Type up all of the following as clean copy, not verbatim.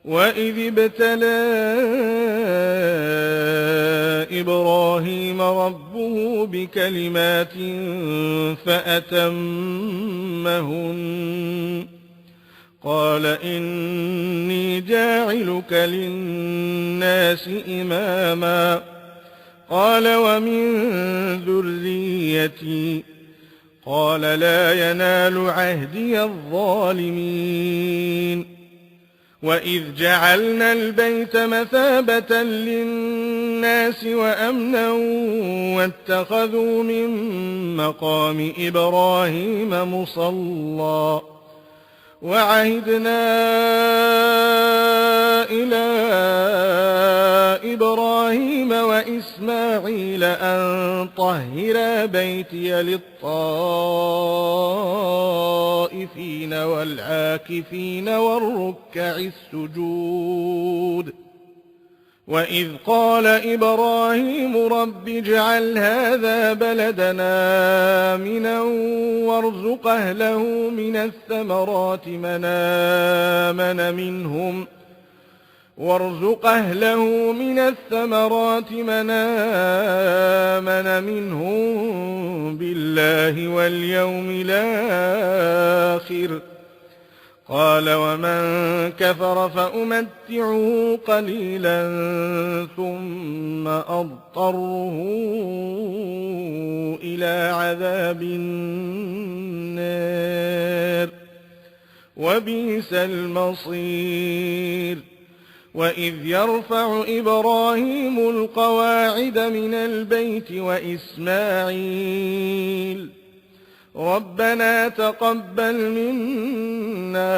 وإذ ابتلى إبراهيم ربه بكلمات فأتمهن قال إني جاعلك للناس إماما قال ومن ذريتي قال لا ينال عهدي الظالمين وإذ جعلنا البيت مثابة للناس وأمنا واتخذوا من مقام إبراهيم مصلى وعهدنا إلى إبراهيم وإسماعيل أن طهرا بيتي للطائفين والعاكفين والركع السجود وإذ قال إبراهيم رب اجعل هذا بلدنا آمنا وارزق أهله من الثمرات من آمن منهم بالله واليوم الآخر قال ومن كفر فأمتعه قليلا ثم أضطره إلى عذاب النار وبئس المصير وإذ يرفع إبراهيم القواعد من البيت وإسماعيل ربنا تقبل منا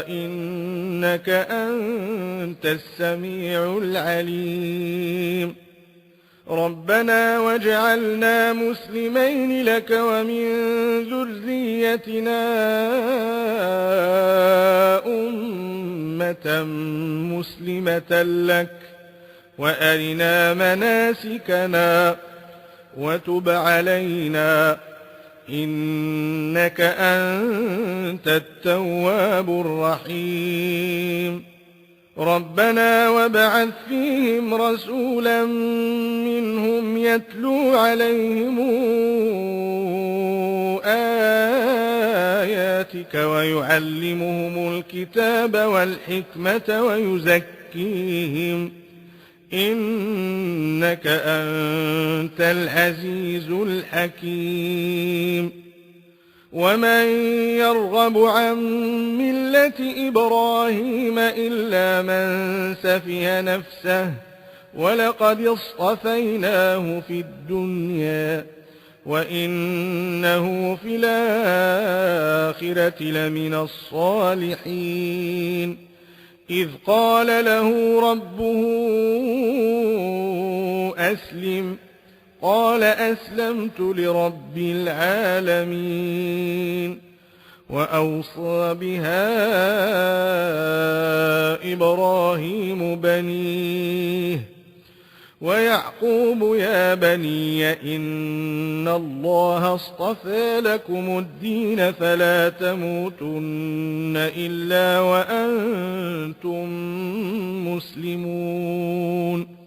إنك أنت السميع العليم ربنا واجعلنا مسلمين لك ومن ذريتنا أمة مسلمة لك وأرنا مناسكنا وتب علينا إنك أنت التواب الرحيم ربنا وابعث فيهم رسولا منهم يتلو عليهم آياتك ويعلمهم الكتاب والحكمة ويزكيهم إنك أنت العزيز الحكيم ومن يرغب عن ملة إبراهيم إلا من سفه نفسه ولقد اصطفيناه في الدنيا وإنه في الآخرة لمن الصالحين إذ قال له ربه أسلم قال أسلمت لرب العالمين وأوصى بها إبراهيم بنيه ويعقوب يا بني إن الله اصطفى لكم الدين فلا تموتن إلا وأنتم مسلمون